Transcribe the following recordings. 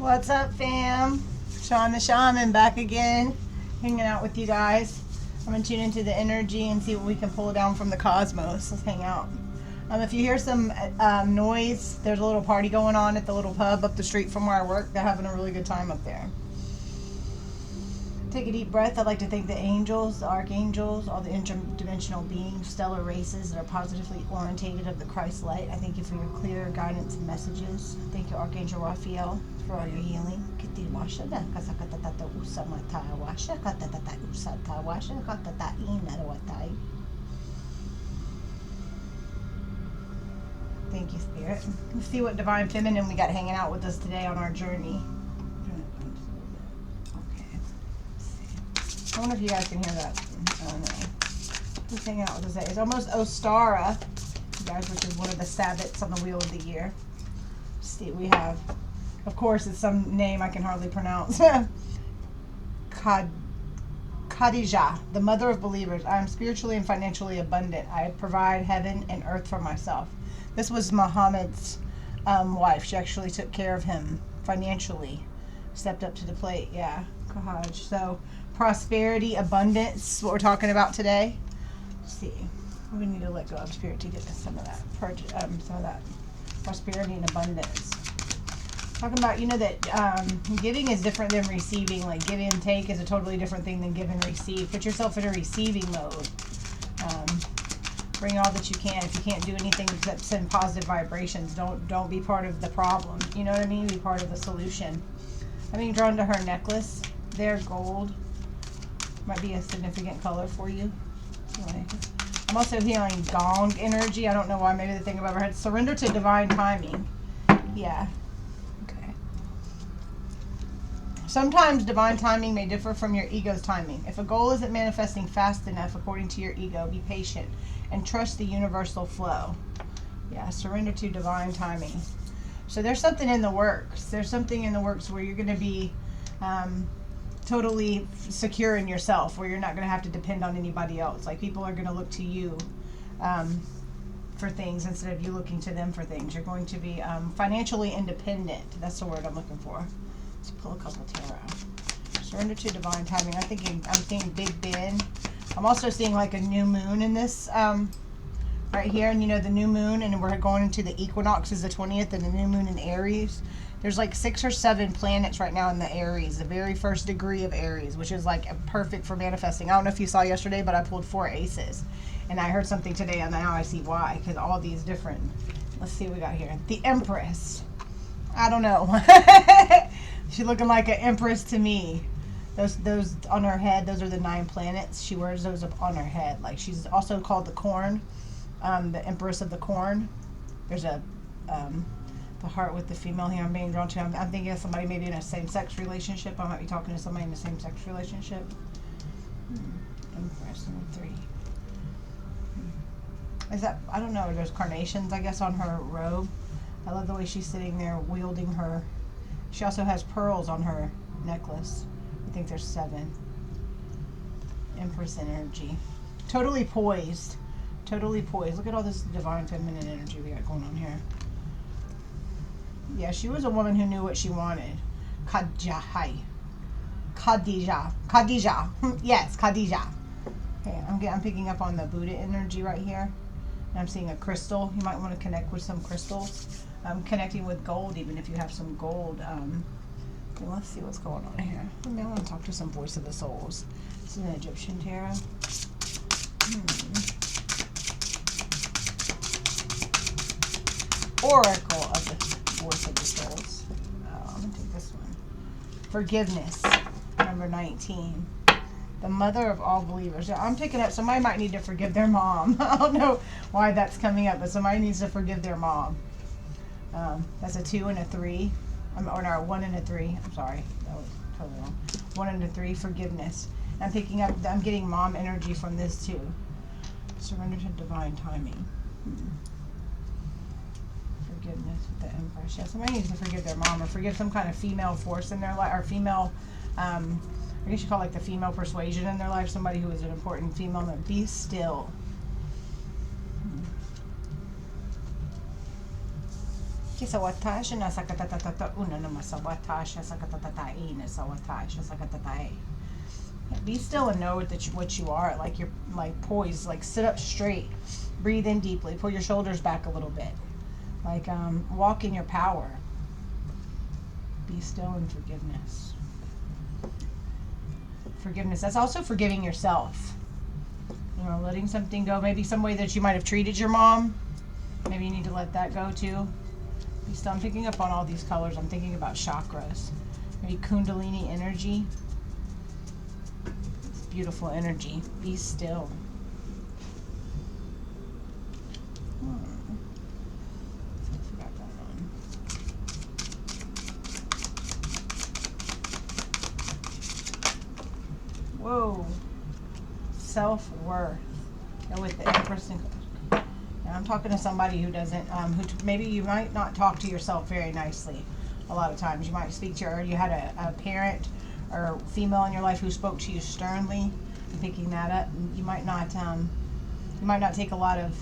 What's up, fam? Sean the Shaman back again, hanging out with you guys. I'm gonna tune into the energy and see what we can pull down from the cosmos. Let's hang out. If you hear some noise, there's a little party going on at the little pub up the street from where I work. They're having a really good time up there. Take a deep breath. I'd like to thank the angels, the archangels, all the interdimensional beings, stellar races that are positively orientated of the Christ light. I thank you for your clear guidance and messages. Thank you, Archangel Raphael, for all your healing. Thank you, Spirit. Let's see what Divine Feminine we got hanging out with us today on our journey. I wonder if you guys can hear that. I don't know. Who's hanging out with us today? It's almost Ostara, you guys, which is one of the Sabbats on the Wheel of the Year. See, we have, of course, it's some name I can hardly pronounce. Khadijah, the mother of believers. I am spiritually and financially abundant. I provide heaven and earth for myself. This was Muhammad's wife. She actually took care of him financially. Stepped up to the plate. Yeah, Kahaj. So, prosperity, abundance, what we're talking about today. Let's see. We need to let go of spirit to get some of that. Some of that prosperity and abundance. Talking about, you know, that giving is different than receiving. Like, give and take is a totally different thing than give and receive. Put yourself in a receiving mode. Bring all that you can. If you can't do anything except send positive vibrations, don't be part of the problem. You know what I mean? Be part of the solution. I'm being drawn to her necklace. They're gold. Might be a significant color for you. Anyway, I'm also hearing gong energy. I don't know why. Maybe the thing above her head. Surrender to divine timing. Yeah. Okay. Sometimes divine timing may differ from your ego's timing. If a goal isn't manifesting fast enough according to your ego, be patient and trust the universal flow. Yeah, surrender to divine timing. So there's something in the works. There's something in the works where you're going to be totally secure in yourself, where you're not going to have to depend on anybody else. Like, people are going to look to you for things instead of you looking to them for things. You're going to be financially independent. That's the word I'm looking for. Let's pull a couple tarot. Surrender to divine timing. I'm seeing Big Ben. I'm also seeing like a new moon in this right here, and you know the new moon, and we're going into the equinox is the 20th, and the new moon in Aries. There's like 6 or 7 planets right now in the Aries, the very first degree of Aries, which is like perfect for manifesting. I don't know if you saw yesterday, but I pulled 4 aces. And I heard something today, and now I see why. Because all these different... Let's see what we got here. The Empress. I don't know. She's looking like an empress to me. Those on her head, those are the 9 planets. She wears those up on her head. Like, she's also called the Corn. The Empress of the Corn. There's a... the heart with the female here I'm being drawn to. I'm thinking of somebody maybe in a same-sex relationship. I might be talking to somebody in a same-sex relationship. Empress number 3. Is that, I don't know, there's carnations, I guess, on her robe. I love the way she's sitting there wielding her. She also has pearls on her necklace. I think there's 7. Empress energy. Totally poised. Totally poised. Look at all this divine feminine energy we got going on here. Yeah, she was a woman who knew what she wanted. Khadijah. Yes, Khadijah. Okay, I'm picking up on the Buddha energy right here. And I'm seeing a crystal. You might want to connect with some crystals. Connecting with gold, even if you have some gold. Okay, let's see what's going on here. Maybe I want to talk to some voice of the souls. This is an Egyptian tarot. Oracle of the voice of the souls. I'm going to take this one. Forgiveness, number 19. The mother of all believers. I'm taking up, somebody might need to forgive their mom. I don't know why that's coming up, but somebody needs to forgive their mom. That's a 2 and a 3. Or no, 1 and a 3. I'm sorry. That was totally wrong. 1 and a 3, forgiveness. I'm picking up, I'm getting mom energy from this too. Surrender to divine timing. Forgiveness with the Empress. Yeah, somebody needs to forgive their mom or forgive some kind of female force in their life, or female, I guess you call it like the female persuasion in their life, somebody who is an important female. Be still. Kisawatash na sakatatata una na masawatash sakatatatai na sawatash sakatatai. Be still and know that what you are. Like you're like poised. Like sit up straight. Breathe in deeply. Pull your shoulders back a little bit. Like walk in your power. Be still in forgiveness. Forgiveness. That's also forgiving yourself. You know, letting something go. Maybe some way that you might have treated your mom. Maybe you need to let that go too. Be still. I'm picking up on all these colors. I'm thinking about chakras. Maybe Kundalini energy. It's beautiful energy. Be still. Whoa. Self-worth. And with the Empress and I'm talking to somebody who doesn't, maybe you might not talk to yourself very nicely a lot of times. You might speak to, or you had a parent or female in your life who spoke to you sternly. I'm picking that up. You might not take a lot of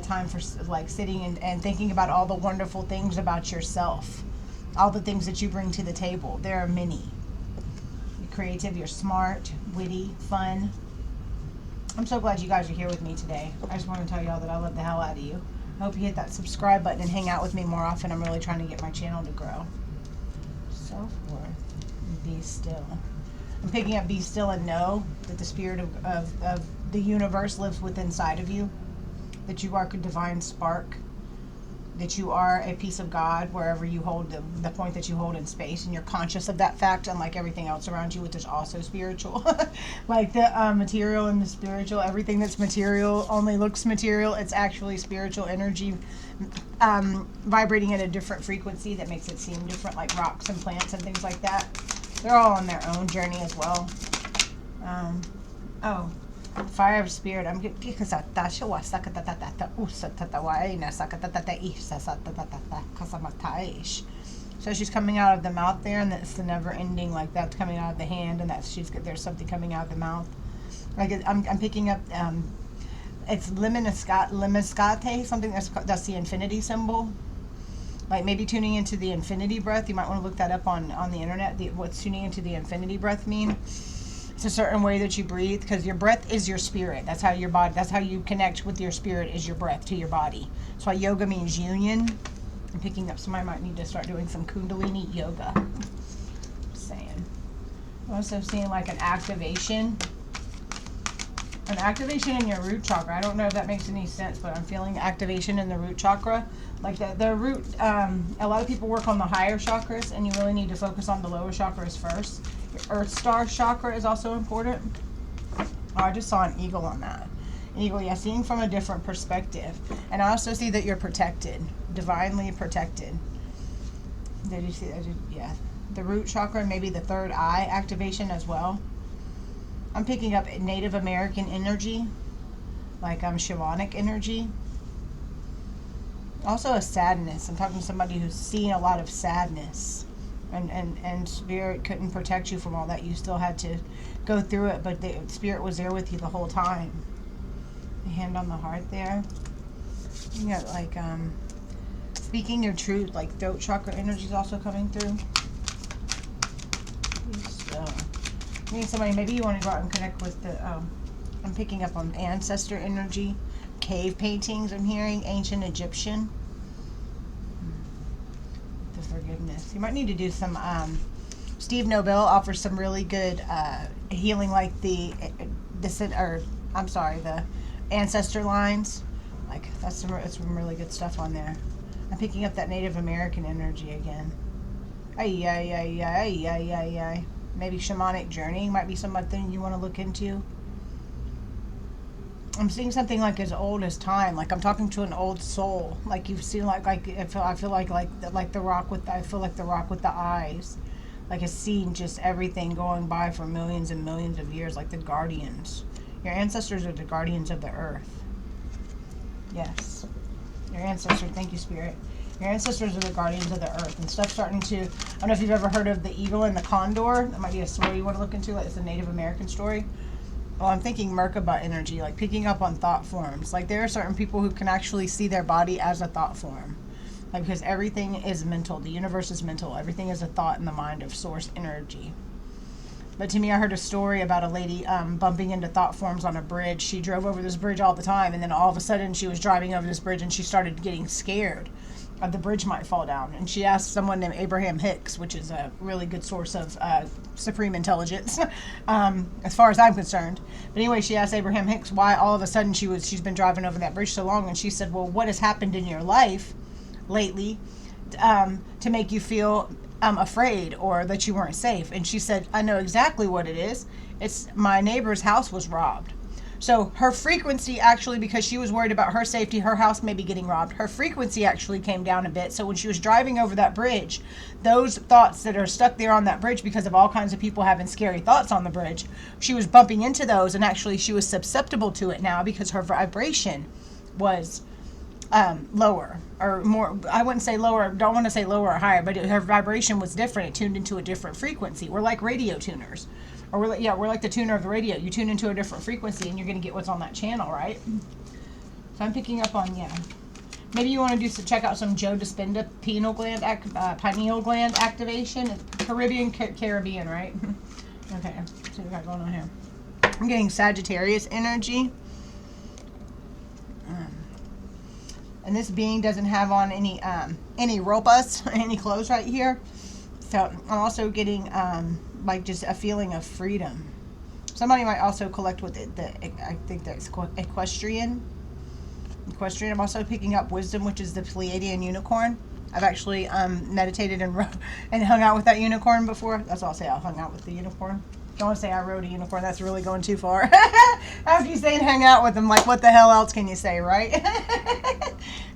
time for like sitting and thinking about all the wonderful things about yourself, all the things that you bring to the table. There are many. You're creative, you're smart, witty, fun. I'm so glad you guys are here with me today. I just want to tell y'all that I love the hell out of you. I hope you hit that subscribe button and hang out with me more often. I'm really trying to get my channel to grow. Self-worth. Be still. I'm picking up be still and know that the spirit of the universe lives within inside of you. That you are a divine spark. That you are a piece of God wherever you hold the point that you hold in space, and you're conscious of that fact, unlike everything else around you, which is also spiritual. Like the material and the spiritual, everything that's material only looks material. It's actually spiritual energy vibrating at a different frequency that makes it seem different, like rocks and plants and things like that. They're all on their own journey as well. Fire of spirit. I'm getting so she's coming out of the mouth there, and that's the never ending, like that's coming out of the hand, and that's there's something coming out of the mouth. Like I'm picking up it's lemniscate, something that's the infinity symbol. Like maybe tuning into the infinity breath. You might want to look that up on the internet. What's tuning into the infinity breath mean? It's a certain way that you breathe, because your breath is your spirit. That's how your body, that's how you connect with your spirit, is your breath to your body. That's why yoga means union. I'm picking up, somebody might need to start doing some Kundalini yoga. Just saying. I'm also seeing like an activation in your root chakra. I don't know if that makes any sense, but I'm feeling activation in the root chakra. Like the root, a lot of people work on the higher chakras, and you really need to focus on the lower chakras first. Your Earth Star chakra is also important. Oh, I just saw an eagle on that. An eagle, yeah, seeing from a different perspective. And I also see that you're protected, divinely protected. Did you see that? Yeah. The root chakra, and maybe the third eye activation as well. I'm picking up Native American energy, like shamanic energy. Also a sadness. I'm talking to somebody who's seen a lot of sadness. And spirit couldn't protect you from all that. You still had to go through it, but the spirit was there with you the whole time. The hand on the heart there. You got like speaking your truth, like throat chakra energy is also coming through. So, I need somebody. Maybe you want to go out and connect with the. I'm picking up on ancestor energy, cave paintings. I'm hearing ancient Egyptian. Forgiveness. You might need to do some Steve Nobel offers some really good healing, like the ancestor lines. Like that's some really good stuff on there. I'm picking up that Native American energy again. Maybe shamanic journey might be something you want to look into. I'm seeing something like as old as time. Like I'm talking to an old soul. Like you've seen, I feel like the rock with the eyes. Like it's seen just everything going by for millions and millions of years. Like the guardians. Your ancestors are the guardians of the earth. Yes, your ancestors. Thank you, Spirit. Your ancestors are the guardians of the earth, and stuff starting to. I don't know if you've ever heard of the eagle and the condor. That might be a story you want to look into. Like it's a Native American story. Well, I'm thinking Merkaba energy, like picking up on thought forms. Like there are certain people who can actually see their body as a thought form. Like, because everything is mental. The universe is mental. Everything is a thought in the mind of source energy. But to me, I heard a story about a lady bumping into thought forms on a bridge. She drove over this bridge all the time, and then all of a sudden she was driving over this bridge and she started getting scared of the bridge might fall down. And she asked someone named Abraham Hicks, which is a really good source of supreme intelligence, as far as I'm concerned. But anyway, she asked Abraham Hicks why all of a sudden she's been driving over that bridge so long, and she said, well, what has happened in your life lately to make you feel afraid or that you weren't safe? And she said, I know exactly what it is. It's my neighbor's house was robbed. So her frequency actually, because she was worried about her safety, her house may be getting robbed, her frequency actually came down a bit. So when she was driving over that bridge, those thoughts that are stuck there on that bridge because of all kinds of people having scary thoughts on the bridge, she was bumping into those, and actually she was susceptible to it now because her vibration was lower or more. I wouldn't say lower, don't want to say lower or higher, but her vibration was different. It tuned into a different frequency. We're like radio tuners, or we're like the tuner of the radio. You tune into a different frequency and you're going to get what's on that channel, right? So I'm picking up on, maybe you want to check out some Joe Dispenza pineal gland activation. Caribbean, right? Okay, so what we got going on here. I'm getting Sagittarius energy. And this being doesn't have on any ropas, any clothes right here. So I'm also getting like just a feeling of freedom. Somebody might also collect with it. I think that's equestrian. I'm also picking up wisdom, which is the Pleiadian unicorn. I've actually meditated and hung out with that unicorn before. That's all I'll say. I hung out with the unicorn. Don't want to say I rode a unicorn. That's really going too far. After you say hang out with them, like what the hell else can you say, right?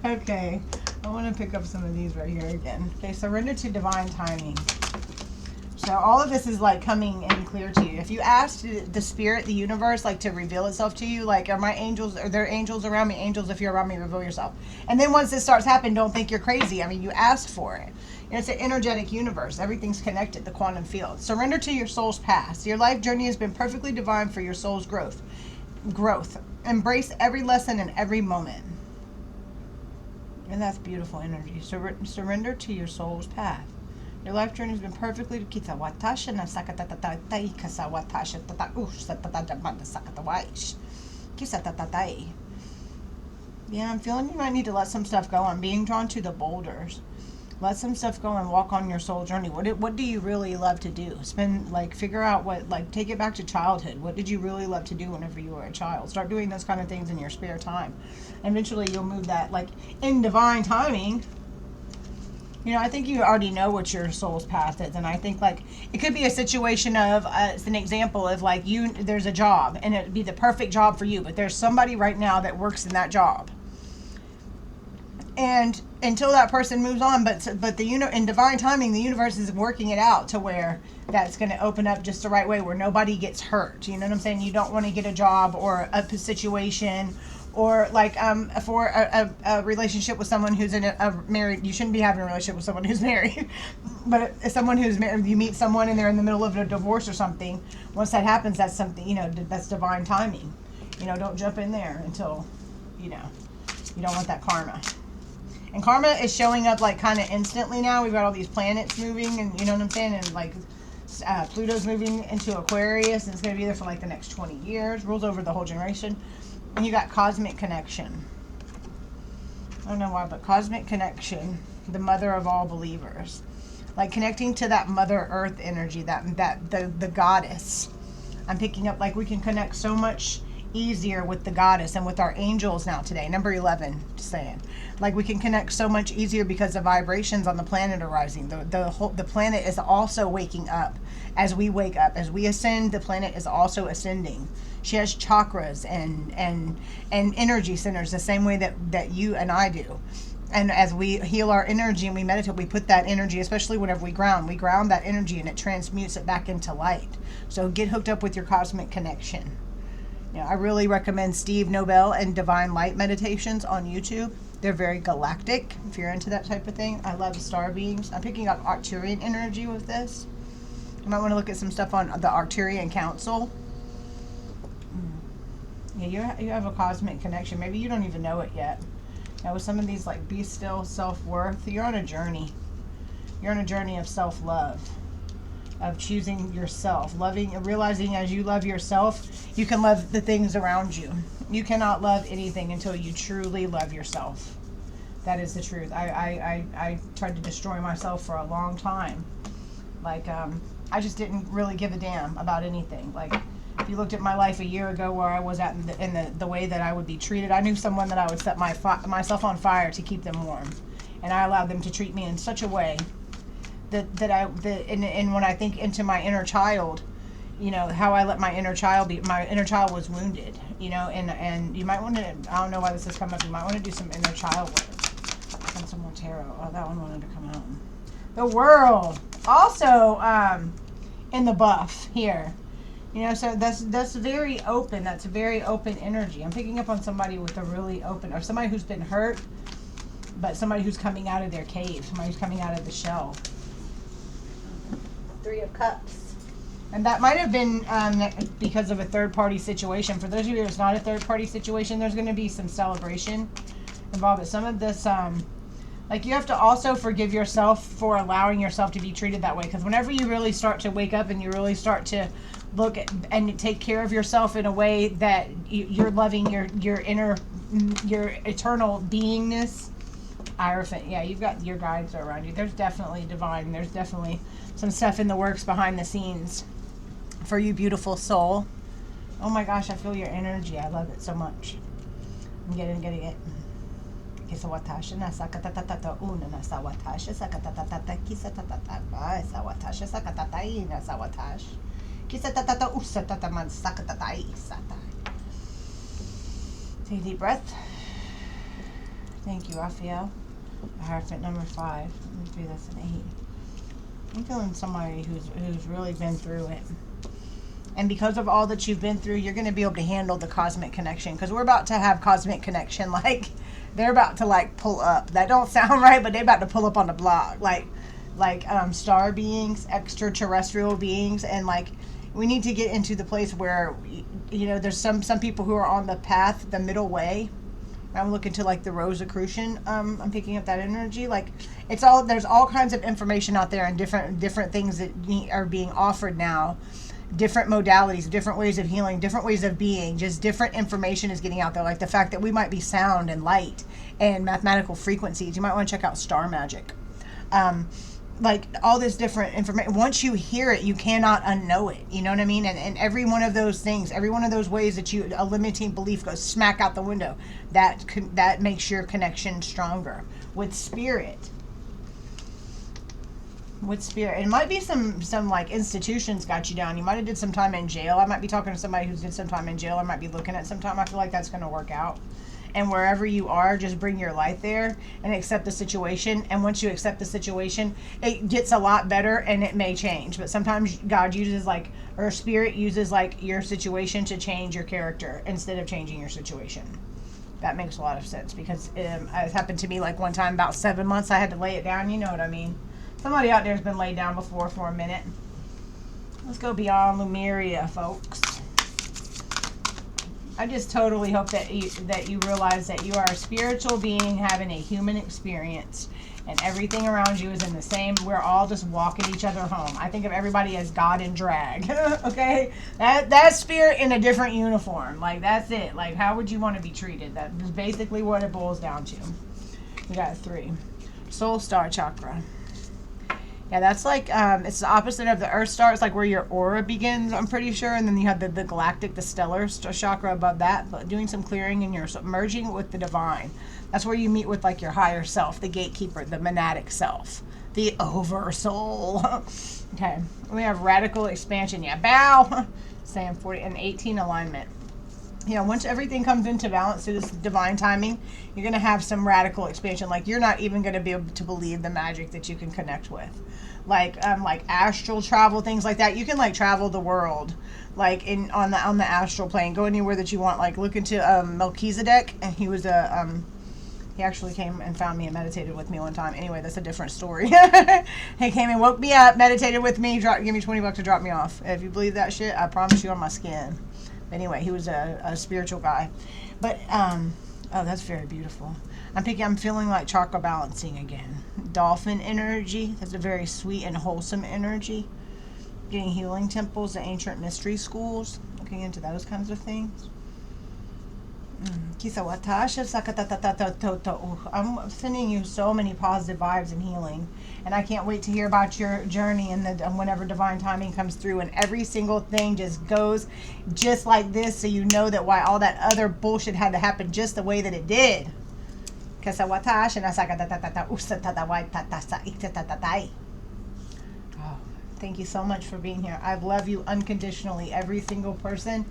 Okay. I want to pick up some of these right here again. Okay, surrender to divine timing. So all of this is like coming in clear to you. If you ask the spirit, the universe, like to reveal itself to you, like are there angels around me? Angels, if you're around me, reveal yourself. And then once this starts happening, don't think you're crazy. I mean, you asked for it. It's an energetic universe. Everything's connected, the quantum field. Surrender to your soul's past. Your life journey has been perfectly divine for your soul's growth. Embrace every lesson and every moment. And that's beautiful energy. Surrender to your soul's path. Your life journey has been perfectly yeah, I'm feeling you might need to let some stuff go. I'm being drawn to the boulders. Let some stuff go and walk on your soul journey. What do you really love to do? Figure out take it back to childhood. What did you really love to do whenever you were a child? Start doing those kind of things in your spare time. And eventually you'll move that, in divine timing. I think you already know what your soul's path is. And I think, it could be a situation of, it's an example of, there's a job. And it'd be the perfect job for you. But there's somebody right now that works in that job. And until that person moves on, but in divine timing, the universe is working it out to where that's going to open up just the right way where nobody gets hurt. You know what I'm saying? You don't want to get a job or a situation or for a relationship with someone who's in a married. You shouldn't be having a relationship with someone who's married, but if someone who's married, you meet someone and they're in the middle of a divorce or something. Once that happens, that's something that's divine timing. Don't jump in there until you don't want that karma. And karma is showing up kind of instantly now. We've got all these planets moving, and you know what I'm saying? And Pluto's moving into Aquarius, and it's going to be there for the next 20 years. Rules over the whole generation. And you got cosmic connection. I don't know why, but cosmic connection, the mother of all believers. Connecting to that Mother Earth energy, the goddess. I'm picking up we can connect so much easier with the goddess and with our angels now today. Number 11, just saying. We can connect so much easier because the vibrations on the planet are rising. The planet is also waking up as we wake up. As we ascend, the planet is also ascending. She has chakras and energy centers the same way that you and I do. And as we heal our energy and we meditate, we put that energy, especially whenever we ground that energy and it transmutes it back into light. So get hooked up with your cosmic connection. I really recommend Steve Nobel and Divine Light meditations on YouTube. They're very galactic, if you're into that type of thing. I love star beings. I'm picking up Arcturian energy with this. You might want to look at some stuff on the Arcturian Council. Yeah, you have a cosmic connection. Maybe you don't even know it yet. Now with some of these, like, be still, self-worth, you're on a journey. You're on a journey of self-love, of choosing yourself, loving, realizing as you love yourself, you can love the things around you. You cannot love anything until you truly love yourself. That is the truth. I tried to destroy myself for a long time. Like, I just didn't really give a damn about anything. Like, if you looked at my life a year ago where I was at in the way that I would be treated, I knew someone that I would set myself on fire to keep them warm. And I allowed them to treat me in such a way and when I think into my inner child, you know, how I let my inner child be, my inner child was wounded, you know, and you might want to, I don't know why this has come up, you might want to do some inner child work. And some more tarot. Oh, that one wanted to come out. The World. Also, in the buff here. You know, so that's very open. That's a very open energy. I'm picking up on somebody with a really open, or somebody who's been hurt, but somebody who's coming out of their cave, somebody who's coming out of the shell. 3 of Cups. And that might have been because of a third-party situation. For those of you it's not a third-party situation, there's going to be some celebration involved. But some of this, like, you have to also forgive yourself for allowing yourself to be treated that way. Because whenever you really start to wake up and you really start to look at and take care of yourself in a way that you're loving your inner, your eternal beingness, Hierophant, yeah, you've got your guides around you. There's definitely divine. There's definitely some stuff in the works behind the scenes for you, beautiful soul. Oh my gosh, I feel your energy. I love it so much. I'm getting it. Kisawatash na sakatatata una na sawatash sakatatata kisatatata sawatash sakatatai na sawatash kisatatata usatata man sakatatai satai. Take a deep breath. Thank you, Raphael. Hierophant number 5. Let me do this an 8. I'm feeling somebody who's really been through it. And because of all that you've been through, you're going to be able to handle the cosmic connection. Because we're about to have cosmic connection. Like, they're about to, like, pull up. That don't sound right, but they're about to pull up on the block. Like star beings, extraterrestrial beings. And, like, we need to get into the place where, you know, there's some people who are on the path, the middle way. I'm looking to, like, the Rosicrucian. I'm picking up that energy. Like, it's all, there's all kinds of information out there and different things that are being offered now. Different modalities, different ways of healing, different ways of being. Just different information is getting out there. Like the fact that we might be sound and light and mathematical frequencies. You might want to check out star magic. Like all this different information. Once you hear it, you cannot unknow it. You know what I mean? And every one of those things, every one of those ways that a limiting belief goes smack out the window, that makes your connection stronger with spirit. With spirit. It might be some like institutions got you down. You might have did some time in jail. I might be talking to somebody who did some time in jail. I might be looking at some time. I feel like that's going to work out. And wherever you are, just bring your light there and accept the situation. And once you accept the situation, it gets a lot better and it may change. But sometimes God uses like, or spirit uses like your situation to change your character instead of changing your situation. That makes a lot of sense because it happened to me like one time about 7 months. I had to lay it down. You know what I mean? Somebody out there has been laid down before for a minute. Let's go beyond Lemuria, folks. I just totally hope that you realize that you are a spiritual being having a human experience, and everything around you is in the same. We're all just walking each other home. I think of everybody as God in drag. Okay, that spirit in a different uniform. Like that's it. Like how would you want to be treated? That is basically what it boils down to. We got 3. Soul Star Chakra. Yeah, that's like, it's the opposite of the Earth Star. It's like where your aura begins, I'm pretty sure. And then you have the galactic, the stellar chakra above that. But doing some clearing and you're merging with the divine. That's where you meet with like your higher self, the gatekeeper, the monadic self, the oversoul. Okay, we have radical expansion. Yeah, bow. Saying 40 and 18 alignment. You know, once everything comes into balance to this divine timing, you're going to have some radical expansion. Like, you're not even going to be able to believe the magic that you can connect with. Like astral travel, things like that. You can, like, travel the world, like, on the astral plane. Go anywhere that you want. Like, look into Melchizedek, and he was he actually came and found me and meditated with me one time. Anyway, that's a different story. He came and woke me up, meditated with me, gave me $20 to drop me off. If you believe that shit, I promise you on my skin. Anyway, he was a spiritual guy. But, oh, that's very beautiful. I'm feeling like chakra balancing again. Dolphin energy. That's a very sweet and wholesome energy. Getting healing temples and ancient mystery schools. Looking into those kinds of things. I'm sending you so many positive vibes and healing, and I can't wait to hear about your journey and whenever divine timing comes through and every single thing just goes just like this, so you know that why all that other bullshit had to happen just the way that it did. Thank you so much for being here. I love you unconditionally, every single person.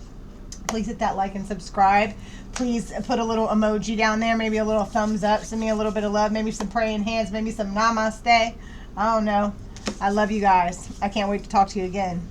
Please hit that like and subscribe. Please put a little emoji down there, maybe a little thumbs up. Send me a little bit of love, maybe some praying hands, maybe some namaste. I don't know. I love you guys. I can't wait to talk to you again.